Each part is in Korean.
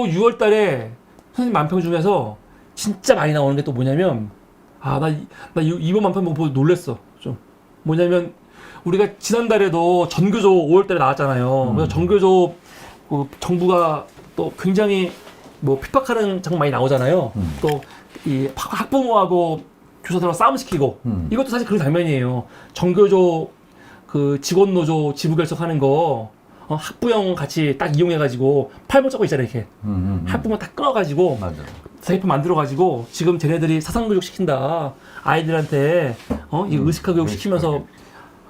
6월 달에 선생님 만평 중에서 진짜 많이 나오는 게 또 뭐냐면, 나 이번 만평 보고 놀랬어. 좀. 뭐냐면, 우리가 지난달에도 전교조 5월 달에 나왔잖아요. 그래서 전교조 정부가 또 굉장히 뭐 핍박하는 장면 많이 나오잖아요. 또 이 학부모하고 교사들하고 싸움 시키고 이것도 사실 그런 장면이에요. 전교조 그 직원노조 지부 결석하는 거 학부형 같이 딱 이용해가지고 팔목 잡고 있잖아요. 이렇게 학부모 다 끊어가지고 자기표 만들어가지고 지금 쟤네들이 사상교육 시킨다. 아이들한테 이 의식화 교육 시키면서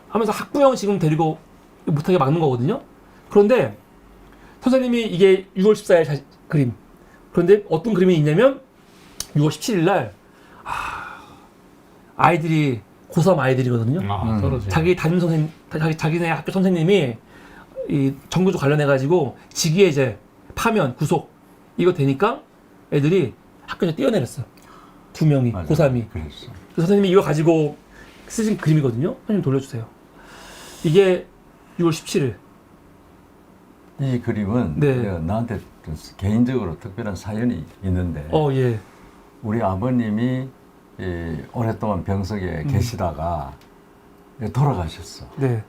하면서 학부형 지금 데리고 못하게 막는 거거든요. 그런데 선생님이 이게 6월 14일 그림. 그런데 어떤 그림이 있냐면 6월 17일 날 아이들이 고3 아이들이거든요. 자기 담임 선생님, 자기네 학교 선생님이 이 정교조 관련해가지고 직위해제, 파면, 구속 이거 되니까 애들이 학교에서 뛰어내렸어. 2명이, 고3이. 그래서 선생님이 이거 가지고 쓰신 그림이거든요. 선생님 돌려주세요. 이게 6월 17일. 이 그림은 네. 나한테 개인적으로 특별한 사연이 있는데 예. 우리 아버님이 오랫동안 병석에 계시다가 돌아가셨어. 네.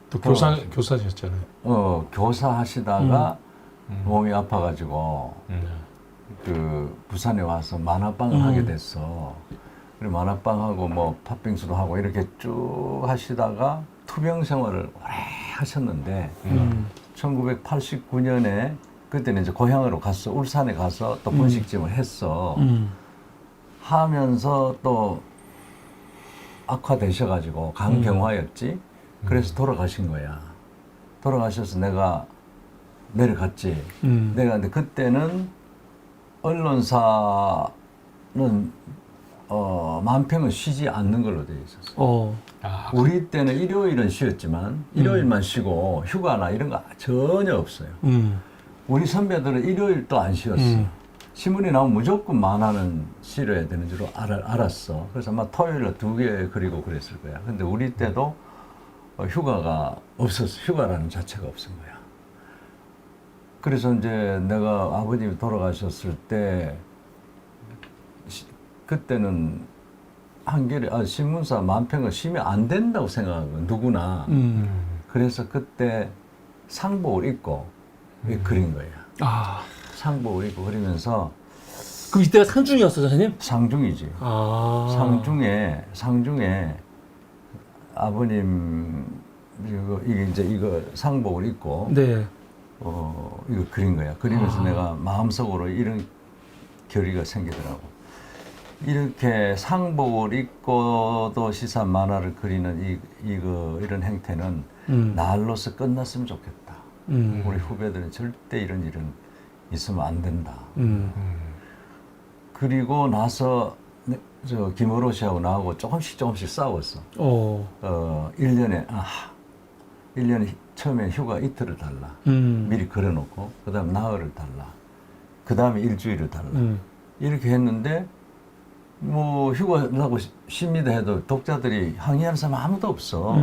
또 교사셨잖아요. 교사 하시다가 몸이 아파가지고 그 부산에 와서 만화방을 하게 됐어. 그리고 만화방하고 뭐 팥빙수도 하고 이렇게 쭉 하시다가 투병 생활을 오래 하셨는데 1989년에 그때는 이제 고향으로 갔어. 울산에 가서 또 분식집을 했어. 하면서 또 악화되셔가지고 간경화였지. 그래서 돌아가신 거야. 돌아가셔서 내가 내려갔지. 내가 근데 그때는 언론사는 만평은 쉬지 않는 걸로 되어 있었어. 우리 때는 일요일은 쉬었지만 일요일만 쉬고 휴가나 이런 거 전혀 없어요. 우리 선배들은 일요일도 안 쉬었어. 신문이 나오면 무조건 만화는 실어야 되는 줄 알았어. 그래서 아마 토요일에 2개 그리고 그랬을 거야. 근데 우리 때도 휴가가 없었어. 휴가라는 자체가 없은 거야. 그래서 이제 내가 아버님이 돌아가셨을 때 그때는 한겨레 신문사 만평을 쉬면 안 된다고 생각하고 누구나. 그래서 그때 상복을 입고 그린 거야. 상복을 입고 그리면서. 그럼 이때가 상중이었어, 선생님? 상중이지. 상중에 아버님 이거 상복을 입고 네. 이거 그린 거야. 그리면서 내가 마음속으로 이런 결의가 생기더라고. 이렇게 상복을 입고도 시산 만화를 그리는 이런 행태는 날로서 끝났으면 좋겠다. 우리 후배들은 절대 이런 일은 있으면 안 된다. 그리고 나서 김어로 씨하고 나하고 조금씩 싸웠어. 1년에 처음에 휴가 이틀을 달라. 미리 걸어놓고 그 다음에 나흘을 달라. 그 다음에 일주일을 달라. 이렇게 했는데 뭐 휴가 나고 쉽니다 해도 독자들이 항의하는 사람 아무도 없어.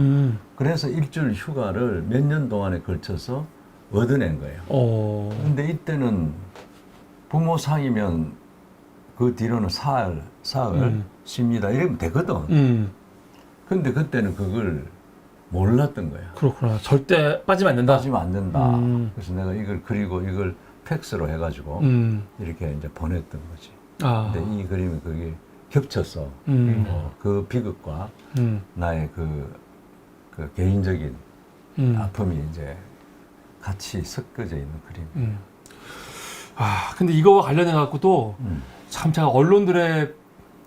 그래서 일주일 휴가를 몇 년 동안에 걸쳐서 얻어낸 거예요. 근데 이때는 부모 상이면 그 뒤로는 사흘 쉽니다 이러면 되거든. 근데 그때는 그걸 몰랐던 거야. 그렇구나. 절대 빠지면 안 된다. 빠지면 안 된다. 그래서 내가 이걸 그리고 이걸 팩스로 해가지고 이렇게 이제 보냈던 거지. 근데 이 그림이 그게 겹쳐서 그 비극과 나의 그 개인적인 아픔이 이제 같이 섞여져 있는 그림. 근데 이거와 관련해갖고도 참 제가 언론들의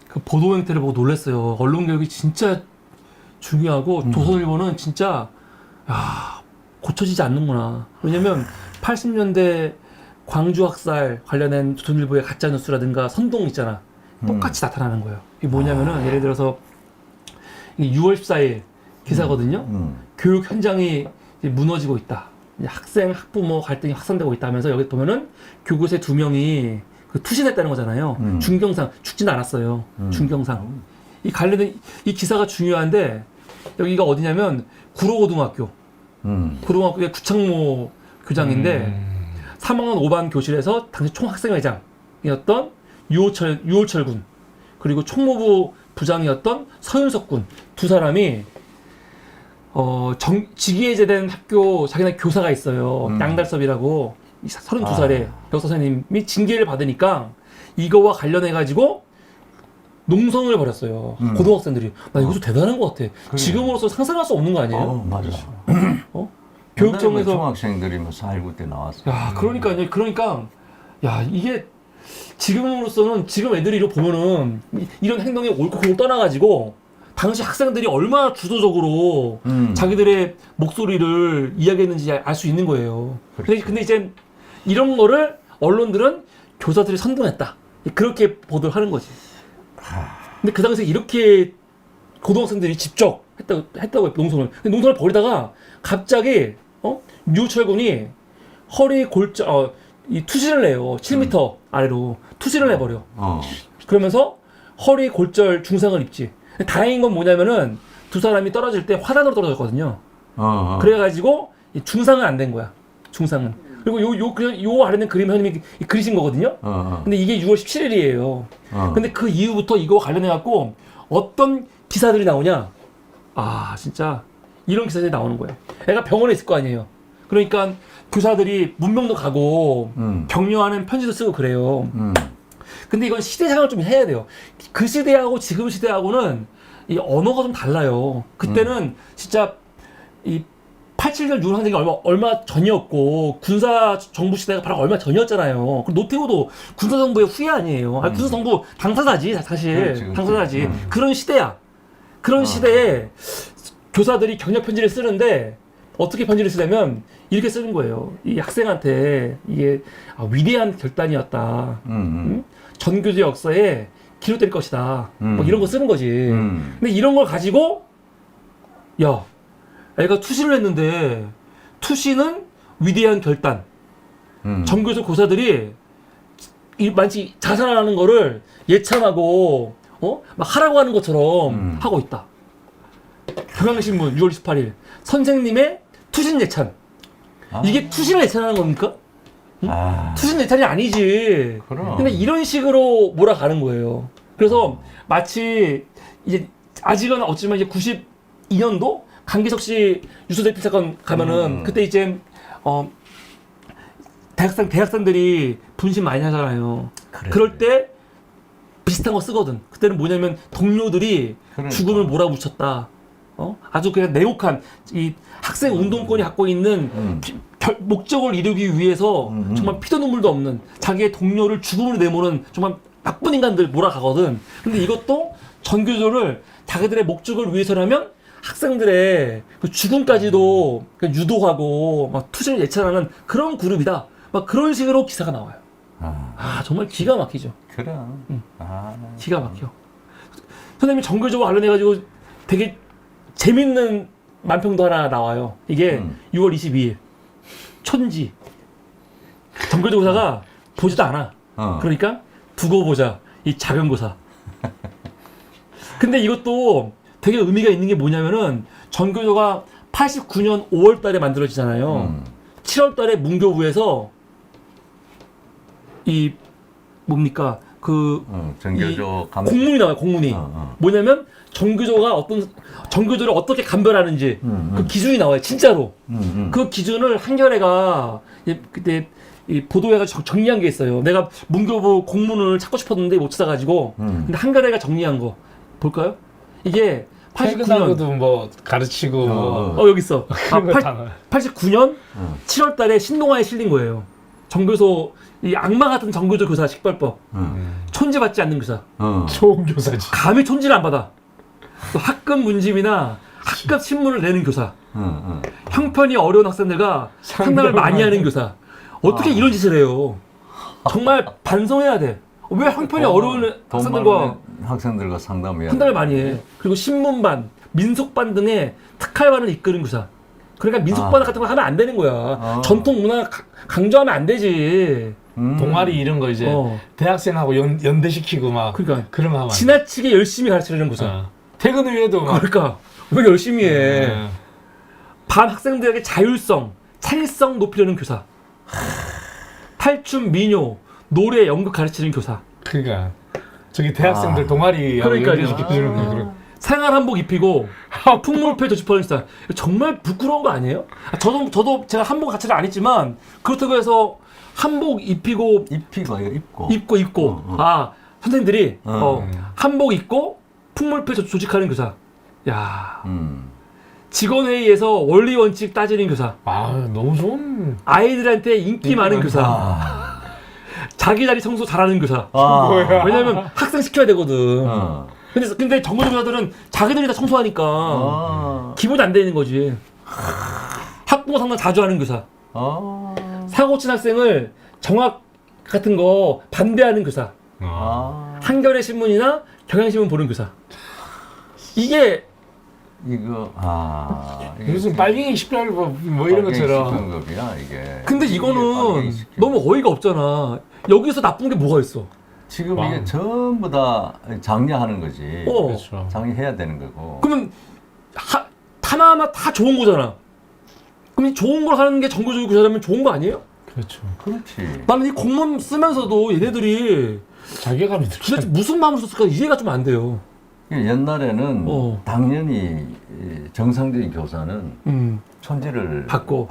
그 보도 행태를 보고 놀랐어요. 언론 교육이 진짜 중요하고 조선일보는 진짜 고쳐지지 않는구나. 왜냐면 80년대 광주 학살 관련된 조선일보의 가짜뉴스라든가 선동 있잖아. 똑같이 나타나는 거예요. 이게 뭐냐면은 예를 들어서 6월 14일 기사거든요. 교육 현장이 무너지고 있다. 학생, 학부모 갈등이 확산되고 있다면서 여기 보면은 교구세 2명이 그 투신했다는 거잖아요. 중경상 죽지는 않았어요. 중경상. 이 관련된 이 기사가 중요한데 여기가 어디냐면 구로고등학교. 구로고등학교의 구창모 교장인데 3학년 5반 교실에서 당시 총학생회장이었던 유호철 군, 그리고 총무부 부장이었던 서윤석 군, 두 사람이 직위해제된 학교 자기네 교사가 있어요. 양달섭이라고 32살의 역사 선생님이 징계를 받으니까 이거와 관련해 가지고 농성을 벌였어요. 고등학생들이. 나 이거 좀 대단한 것 같아. 그래. 지금으로서 상상할 수 없는 거 아니에요? 맞아. 교육청에서 중학생들이 뭐 4.19 때 나왔어. 야, 그러니까 야, 이게 지금으로서는 지금 애들이 이거 보면은 이런 행동이 옳고 그름을 떠나가지고 당시 학생들이 얼마나 주도적으로 자기들의 목소리를 이야기했는지 알 수 있는 거예요. 근데 이제 이런 거를 언론들은 교사들이 선동했다. 그렇게 보도를 하는 거지. 근데 그 당시에 이렇게 고등학생들이 직접 했다고 해요, 농성을. 근데 농성을 벌이다가 갑자기 유철 군이 허리 골절, 이 투시를 내요. 7m 아래로 투시를 내버려. 그러면서 허리 골절 중상을 입지. 다행인 건 뭐냐면은 두 사람이 떨어질 때 화단으로 떨어졌거든요. 그래가지고 중상은 안 된 거야. 중상은. 그리고 요 아래는 그림 형님이 그리신 거거든요. 근데 이게 6월 17일이에요. 근데 그 이후부터 이거와 관련해갖고 어떤 기사들이 나오냐. 아, 진짜 이런 기사들이 나오는 거예요. 애가 병원에 있을 거 아니에요. 그러니까 교사들이 문명도 가고 격려하는 편지도 쓰고 그래요. 근데 이건 시대상을 좀 해야 돼요. 그 시대하고 지금 시대하고는 이 언어가 좀 달라요. 그때는 진짜 이 87년 유월 항쟁이 얼마 전이었고 군사 정부 시대가 바로 얼마 전이었잖아요. 그리고 노태우도 군사 정부의 후예 아니에요. 군사 정부 당사자지 사실. 그렇지. 당사자지. 그런 시대야. 그런 시대에 교사들이 격려 편지를 쓰는데 어떻게 편지를 쓰냐면 이렇게 쓰는 거예요. 이 학생한테 이게 위대한 결단이었다. 전교조 역사에 기록될 것이다. 뭐 이런 거 쓰는 거지. 근데 이런 걸 가지고 야, 애가 투시를 했는데 투시는 위대한 결단. 전교조 교사들이 마치 자살하는 거를 예찬하고 막 하라고 하는 것처럼 하고 있다. 경향신문 6월 28일 선생님의 투신 예찬. 이게 투신을 예찬하는 겁니까? 투신 예찬이 아니지. 그럼. 근데 이런 식으로 몰아가는 거예요. 그래서 마치 이제 아직은 어찌면 이제 92년도 강기석 씨 유서 대필 사건 가면은 그때 이제 대학생들이 분신 많이 하잖아요. 그래. 그럴 때 비슷한 거 쓰거든. 그때는 뭐냐면 동료들이 그러니까. 죽음을 몰아붙였다. 아주 그냥 냉혹한 이 학생 운동권이 갖고 있는 목적을 이루기 위해서 정말 피도 눈물도 없는 자기의 동료를 죽음으로 내모는 정말 나쁜 인간들 몰아가거든. 근데 이것도 전교조를 자기들의 목적을 위해서라면 학생들의 그 죽음까지도 유도하고 막 투신을 예찬하는 그런 그룹이다. 막 그런 식으로 기사가 나와요. 정말 기가 막히죠. 그럼. 기가 막혀. 선생님이 전교조와 관련해가지고 되게 재밌는 만평도 하나 나와요. 이게 6월 22일. 촌지. 전교조 교사가 보지도 않아. 그러니까 두고 보자. 이 작은 교사. 근데 이것도 되게 의미가 있는 게 뭐냐면은 전교조가 89년 5월 달에 만들어지잖아요. 7월 달에 문교부에서 이 뭡니까? 전교조 공문이 나와요. 공문이. 뭐냐면 전교조를 어떻게 감별하는지 그 기준이 나와요. 진짜로. 그 기준을 한겨레가 그때 이 보도해가지고 정리한 게 있어요. 내가 문교부 공문을 찾고 싶었는데 못 찾아가지고 근데 한겨레가 정리한 거 볼까요? 이게 89년도 뭐 가르치고 여기 있어. 89년 7월 달에 신동아에 실린 거예요. 전교조 이 악마 같은 전교조 교사 식별법. 촌지받지 않는 교사. 좋은 교사지. 감히 촌지를 안 받아. 또 학급 문집이나 학급 신문을 내는 교사. 형편이 어려운 학생들과 상담을 많이 하는 교사. 어떻게 이런 짓을 해요? 정말 반성해야 돼. 왜 형편이 어려운 학생들과 상담을 많이 해. 그리고 신문반, 민속반 등의 특활반을 이끄는 교사. 그러니까 민속반 같은 거 하면 안 되는 거야. 전통 문화 강조하면 안 되지. 동아리 이런 거 이제 대학생하고 연대시키고 막 그러니까 그러면 하면 지나치게 열심히 가르치려는 교사. 퇴근 후에도 막 그러니까 왜 열심히 해. 반 학생들에게 자율성, 창의성 높이려는 교사. 탈춤, 민요, 노래, 연극 가르치는 교사. 그러니까 저기 대학생들 동아리 그러니까요. 연결시켜주는 거 그런. 생활 한복 입히고 풍물패 조직하는 교사. 정말 부끄러운 거 아니에요? 저도 제가 한복 자체를 안 입지만 그렇다고 해서 한복 입히고 입히고 입고. 입고 선생님들이 한복 입고 풍물패 조직하는 교사. 야. 직원회의에서 원리 원칙 따지는 교사. 아 너무 좋은. 아이들한테 인기 많은 교사. 자기 자리 청소 잘하는 교사. 뭐야. 왜냐면 학생 시켜야 되거든. 근데 정규직 교사들은 자기들이 다 청소하니까 기본이 안 되는 거지. 학부모 상담 자주 하는 교사. 사고 친 학생을 정학 같은 거 반대하는 교사. 한겨레 신문이나 경향신문 보는 교사. 이게 이거 이게 무슨 빨갱이 18법 뭐 이런 것처럼. 급이야 이게. 근데 이거는 너무 어이가 없잖아. 여기서 나쁜 게 뭐가 있어? 지금 이게 전부 다 장려하는 거지. 그렇죠. 장려해야 되는 거고. 그러면 하나하나 다 좋은 거잖아. 그럼 이 좋은 걸 하는 게 정규직 교사라면 좋은 거 아니에요? 그렇죠. 그렇지. 나는 이 공무원 쓰면서도 얘네들이 자괴감이 도대체 들죠. 무슨 마음으로 썼을까 이해가 좀 안 돼요. 옛날에는 당연히 정상적인 교사는 천지를 받고.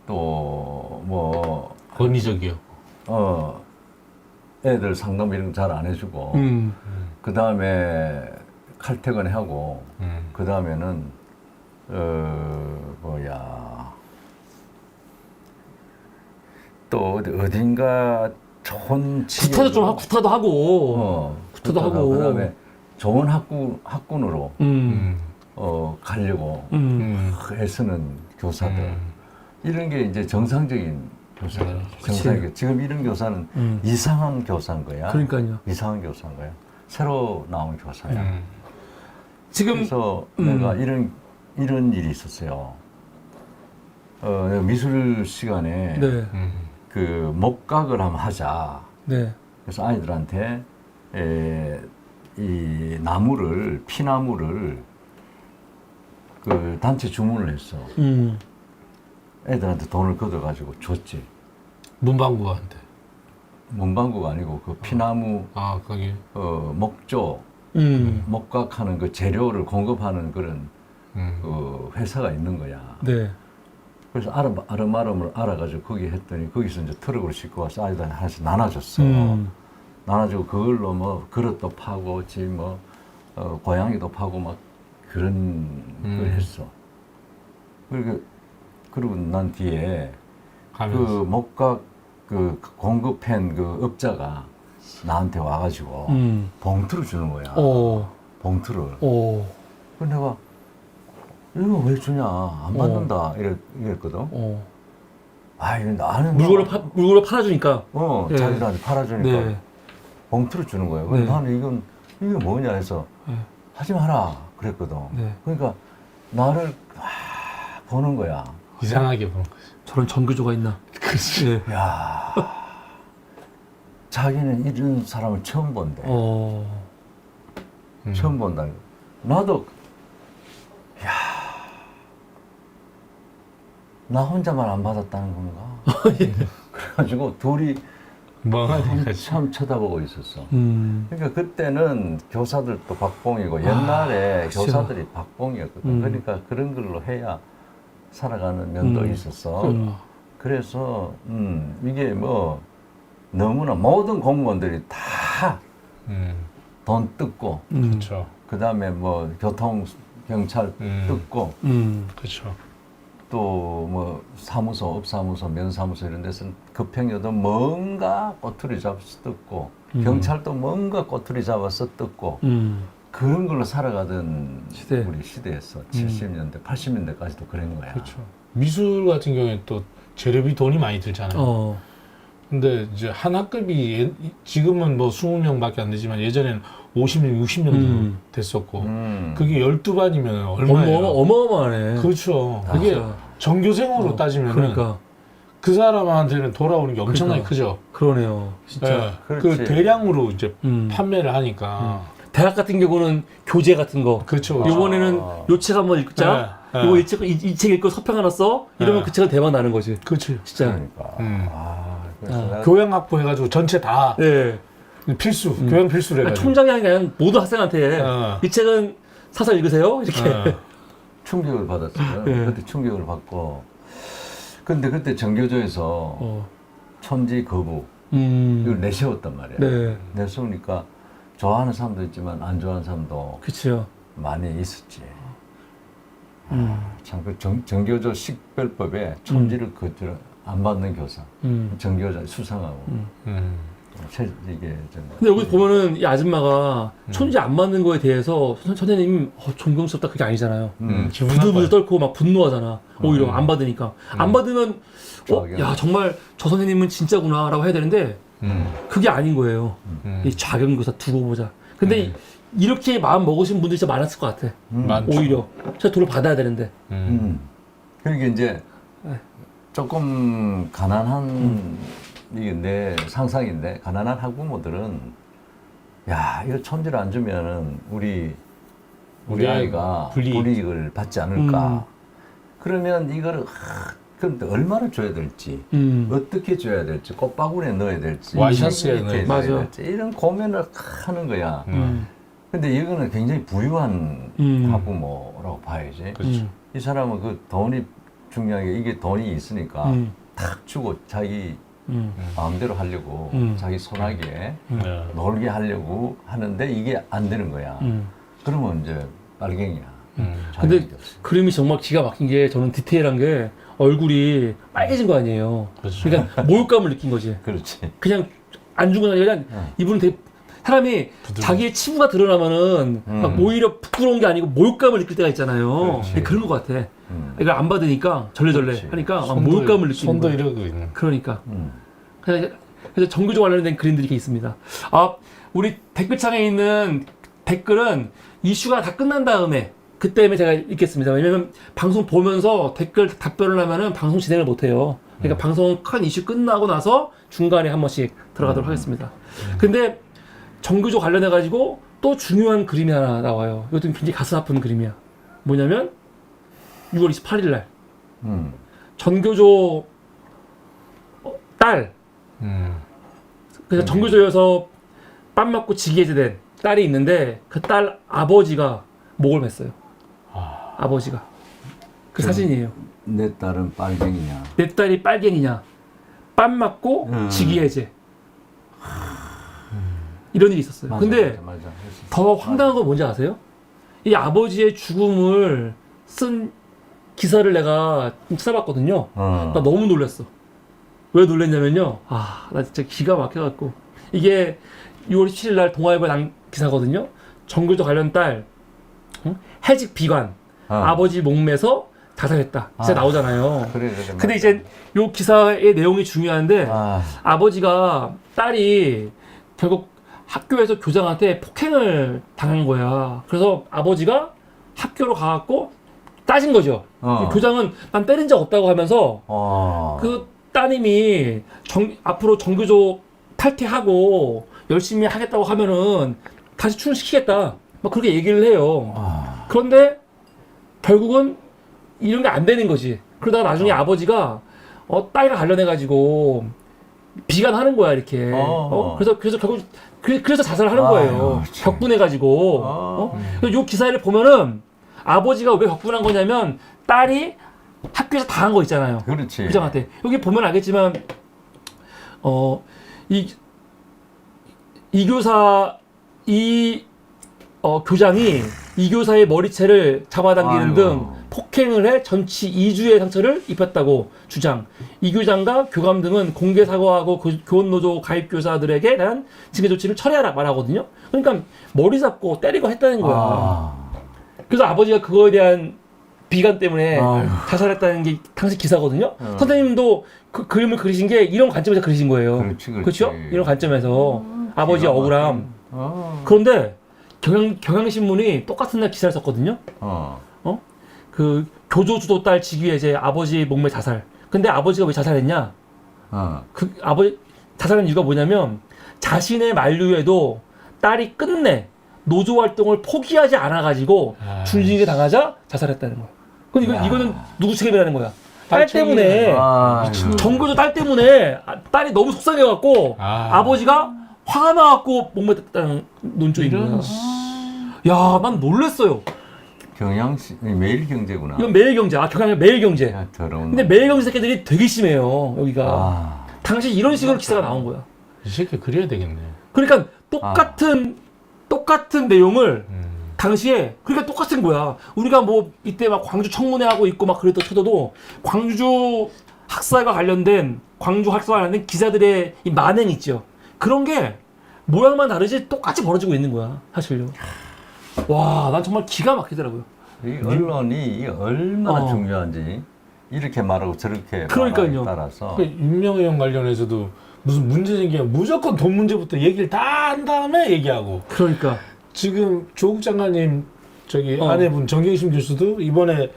또 뭐 권위적이었고. 애들 상담 이런 거 잘 안 해주고 그 다음에 칼퇴근하고 그 다음에는 또 어딘가 좋은 구타도 하고 구타도 하고 그다음에 좋은 학군으로 가려고 애쓰는 교사들 이런 게 이제 정상적인 교사들. 정상적인 지금 이런 교사는 이상한 교사인 거야. 그러니까요. 이상한 교사인 거야. 새로 나온 교사야. 지금 그래서 내가 이런 일이 있었어요. 내가 미술 시간에 네. 그 목각을 한번 하자. 네. 그래서 아이들한테 이 피나무를 그 단체 주문을 했어. 애들한테 돈을 걷어가지고 줬지. 문방구한테. 문방구가 아니고 그 피나무 거기. 목조 목각하는 그 재료를 공급하는 그런 그 회사가 있는 거야. 네. 그래서 아름아름을 알아가지고 거기 했더니 거기서 이제 트럭으로 싣고 와서 아이들한테 하나씩 나눠줬어. 나눠주고 그걸로 뭐 그릇도 파고 고양이도 파고 막 그런 걸 했어. 그리고 난 뒤에 가면서. 그 목각 그 공급한 그 업자가 나한테 와가지고 봉투를 주는 거야. 봉투를. 그래서 내가 이거 왜 주냐? 안 받는다. 이랬거든. 이거 나는 물건을 팔아주니까. 네. 자기들한테 팔아주니까 네. 봉투를 주는 거예요. 네. 나는 이게 뭐냐 해서 하지 마라 그랬거든. 네. 그러니까 나를 보는 거야. 이상하게 보는 거지. 저런 전교조가 있나? 그렇지. 네. 야, 자기는 이런 사람을 처음 본대. 처음 본다. 나도 나 혼자만 안 받았다는 건가? 그래가지고 둘이 참 쳐다보고 있었어. 그러니까 그때는 교사들도 박봉이고 옛날에 교사들이 박봉이었거든. 그러니까 그런 걸로 해야 살아가는 면도 있었어. 그래서 이게 뭐 너무나 모든 공무원들이 다 돈 뜯고 그렇죠. 그 다음에 뭐 교통 경찰 뜯고 그렇죠. 또 뭐 사무소, 업사무소, 면사무소 이런 데서는 급행여도 뭔가 꼬투리 잡아서 뜯고 경찰도 뭔가 꼬투리 잡아서 뜯고 그런 걸로 살아가던 우리 시대였어. 70년대, 80년대까지도 그런 거야. 그렇죠. 미술 같은 경우에 또 재료비 돈이 많이 들잖아요. 근데 이제 한 학급이 지금은 뭐 20명밖에 안 되지만 예전에는 50명, 60명 됐었고 그게 12반이면 얼마예요? 어마어마하네. 그렇죠. 그게 전교생으로 따지면은 그 사람한테는 돌아오는 게 엄청나게 크죠. 그러네요. 진짜. 네. 그 대량으로 이제 판매를 하니까. 대학 같은 경우는 교재 같은 거. 그렇죠. 이번에는 요책 한번 읽자. 이거 이 책 읽고 서평 하나 써? 이러면 그 책은 대박 나는 거지. 그렇지. 진짜. 그러니까. 그래서 내가 교양학부 해가지고 전체 다 예. 필수, 교양 필수를 해가지고. 총장이 아니라 그냥 모든 학생한테 이 책은 사서 읽으세요. 이렇게. 충격을 받았어요. 네. 그때 충격을 받고. 근데 그때 정교조에서 천지 거부 이걸 내세웠단 말이에요. 네. 내세우니까 좋아하는 사람도 있지만 안 좋아하는 사람도 그렇죠. 많이 있었지. 참 그 정교조 식별법에 천지를 그대로 안 받는 교사, 정교조 수상하고. 이게 좀. 근데 여기 보면은 이 아줌마가 촌지 안 맞는 거에 대해서 선생님 존경스럽다 그게 아니잖아요. 기분 부들부들 나빠요. 떨고 막 분노하잖아. 오히려 안 받으니까. 안 받으면 야 정말 저 선생님은 진짜구나라고 해야 되는데 그게 아닌 거예요. 이 자경교사 두고 보자. 근데 이렇게 마음 먹으신 분들이 진짜 많았을 것 같아. 많죠. 오히려 제가 돈을 받아야 되는데. 그러니까 이제 조금 가난한 이게 내 상상인데 가난한 학부모들은 야 이거 천지를 안 주면은 우리 아이가 불이익을 받지 않을까. 그러면 이거를 그런데 얼마나 줘야 될지, 어떻게 줘야 될지, 꽃바구니에 넣어야 될지, 와이셔츠에 밑에 넣어야 넣어야 될지 이런 고민을 하는 거야. 근데 이거는 굉장히 부유한 학부모라고 봐야지. 그렇죠. 이 사람은 그 돈이 중요한 게 이게 돈이 있으니까 탁 주고 자기 마음대로 하려고 자기 손아귀에 놀게 하려고 하는데 이게 안 되는 거야. 그러면 이제 빨갱이야. 근데 그림이 정말 기가 막힌 게 저는 디테일한 게 얼굴이 빨개진 거 아니에요. 그렇죠. 그러니까 모욕감을 느낀 거지. 그렇지. 그냥 안 죽은 게 아니라 그냥 이분은 되게 사람이 자기의 치부가 드러나면은 막 오히려 부끄러운 게 아니고 모욕감을 느낄 때가 있잖아요. 그런 것 같아. 이걸 안 받으니까 절레절레 그렇지. 하니까 막 모욕감을 느끼는 손도 거야. 이러고 있는. 그러니까. 그래서 정교조 관련된 그림들이 이렇게 있습니다. 우리 댓글창에 있는 댓글은 이슈가 다 끝난 다음에 그때문에 제가 읽겠습니다. 왜냐면 방송 보면서 댓글 답변을 하면은 방송 진행을 못 해요. 그러니까 방송 큰 이슈 끝나고 나서 중간에 한 번씩 들어가도록 하겠습니다. 근데 정교조 관련해 가지고 또 중요한 그림이 하나 나와요. 이것도 굉장히 가슴 아픈 그림이야. 뭐냐면 6월 28일 날 전교조 딸 그래서 정교조여서 빰 맞고 직위해제된 딸이 있는데 그 딸 아버지가 목을 맸어요. 아버지가 그 사진이에요. 내 딸은 빨갱이냐. 내 딸이 빨갱이냐, 빰 맞고 직위해제 이런 일이 있었어요. 맞아, 근데 맞아. 더 황당한 건 뭔지 아세요? 이 아버지의 죽음을 쓴 기사를 내가 좀 찾아봤거든요. 나 너무 놀랐어. 왜 놀랐냐면요. 나 진짜 기가 막혀갖고. 이게 6월 17일 날 동아일보에 난 기사거든요. 정교조 관련 딸, 해직 비관, 아버지 목매서 자살했다. 기사 나오잖아요. 그래, 근데 맞아. 이제 요 기사의 내용이 중요한데, 아버지가 딸이 결국 학교에서 교장한테 폭행을 당한 거야. 그래서 아버지가 학교로 가갖고 따진 거죠. 교장은 난 때린 적 없다고 하면서 그 따님이 앞으로 정교조 탈퇴하고 열심히 하겠다고 하면은 다시 출근시키겠다. 막 그렇게 얘기를 해요. 그런데 결국은 이런 게 안 되는 거지. 그러다가 나중에 아버지가 딸과 관련해가지고 비관하는 거야 이렇게. 그래서 결국 그래서 자살하는 거예요. 격분해가지고. 그래서 요 기사를 보면은 아버지가 왜 격분한 거냐면 딸이 학교에서 당한 거 있잖아요. 그렇지. 교장한테. 여기 보면 알겠지만 이 교사 교장이 이 교사의 머리채를 잡아당기는 등 폭행을 해 전치 2주의 상처를 입혔다고 주장. 이 교장과 교감 등은 공개 사과하고 교원노조 가입 교사들에게 대한 징계 조치를 철회하라 말하거든요. 그러니까 머리 잡고 때리고 했다는 거야. 그래서 아버지가 그거에 대한 비관 때문에 자살했다는 게 당시 기사거든요. 선생님도 그 그림을 그리신 게 이런 관점에서 그리신 거예요. 그렇죠? 이런 관점에서 아버지의 억울함. 그런데 경향신문이 똑같은 날 기사를 썼거든요. 그 교조주도 딸 직위해제 아버지 목매 자살. 근데 아버지가 왜 자살했냐? 그 아버지 자살한 이유가 뭐냐면 자신의 만류에도 딸이 끝내 노조 활동을 포기하지 않아가지고 줄지게 당하자 자살했다는 거예요. 근데 야. 이거는 누구 책임이라는 거야? 딸 딸 때문에 아, 정교조 딸 때문에 딸이 너무 속상해갖고 아버지가 화가 나갖고 목매했다는 논조인 거야. 이런 야, 난 놀랬어요. 경향시 매일경제구나. 이건 매일경제. 경향 매일경제. 야, 더러운. 근데 매일경제 새끼들이 되게 심해요. 여기가. 아, 당시 이런 식으로 기사가 나온 거야. 이 새끼 그래야 되겠네. 그러니까 똑같은 내용을 음. 당시에 그러니까 똑같은 거야. 우리가 뭐 이때 막 광주 청문회 하고 있고 막 그랬던 쳐도 광주 학살과 관련된 기자들의 이 만행 있죠. 그런 게 모양만 다르지 똑같이 벌어지고 있는 거야. 사실요. 와, 난 정말 기가 막히더라고요. 이 언론이 이게 얼마나 어. 중요한지 이렇게 말하고 저렇게 그러니까요. 말하에 따라서 그 윤명의원 관련해서도 무슨 문제 생기면 무조건 돈 문제부터 얘기를 다 한 다음에 얘기하고 그러니까. 지금 조국 장관님 저기 어. 아내분 정경심 교수도 이번에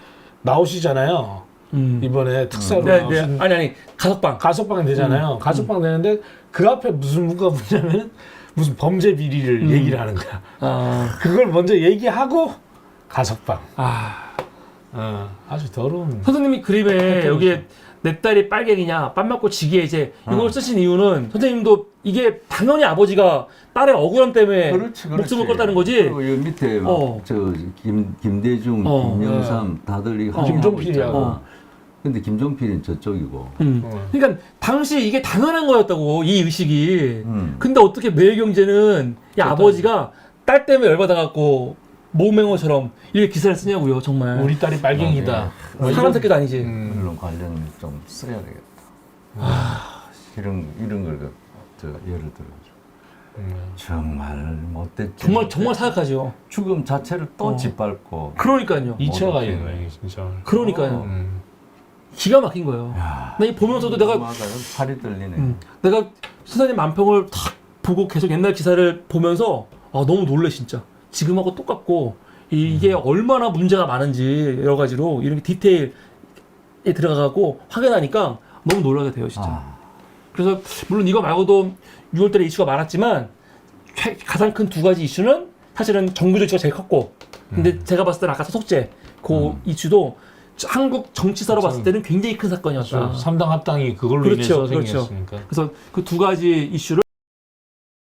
나오시잖아요. 이번에 특사로 네, 나오신 아니 가석방. 가석방 되잖아요. 가석방 되는데 그 앞에 무슨 문구가 붙냐면 무슨 범죄 비리를 얘기를 하는 거야. 아, 그걸 먼저 얘기하고 가석방. 아. 아주 더러운. 선생님이 그림에 여기에 내 딸이 빨갱이냐 빤 맞고 지기에 이제 이걸 쓰신 이유는 선생님도 이게 당연히 아버지가 딸의 억울함 때문에 그렇지. 목숨을 껐다는 거지. 그리고 여기 밑에 어. 저 김대중, 어. 김영삼 다들 이 김종필이하고. 근데 김종필은 저쪽이고. 그러니까 당시 이게 당연한 거였다고 이 의식이. 음. 근데 어떻게 매일경제는 이 아버지가 딸 때문에 열받아갖고 모맹어처럼 이렇게 기사를 쓰냐고요, 정말. 우리 딸이 빨갱이다. 뭐 사람 새끼도 아니지. 언론 관련 좀 써야 되겠다. 이런 걸 예를 들어 정말 못됐죠. 정말 사악하죠. 죽음 자체를 또 짓밟고. 그러니까요. 2차 가야 네. 거야, 진짜. 그러니까요. 음. 기가 막힌 거예요. 야, 나 이 보면서도 내가 맞아요. 살이 떨리네. 내가 선생님 만평을 탁 보고 계속 옛날 기사를 보면서 아, 너무 놀래 진짜. 지금하고 똑같고 이게 얼마나 문제가 많은지 여러 가지로 이런 디테일에 들어가고 확인하니까 너무 놀라게 돼요 진짜. 아, 그래서 물론 이거 말고도 6월달에 이슈가 많았지만 가장 큰 두 가지 이슈는 사실은 정규조 이슈가 제일 컸고 근데 제가 봤을 때는 아까 소속제 그 이슈도 한국 정치사로 봤을 때는 굉장히 큰 사건이었다. 3당 합당이 그걸로 그렇죠, 인해서 그렇죠. 생겼으니까. 그래서 그 두 가지 이슈를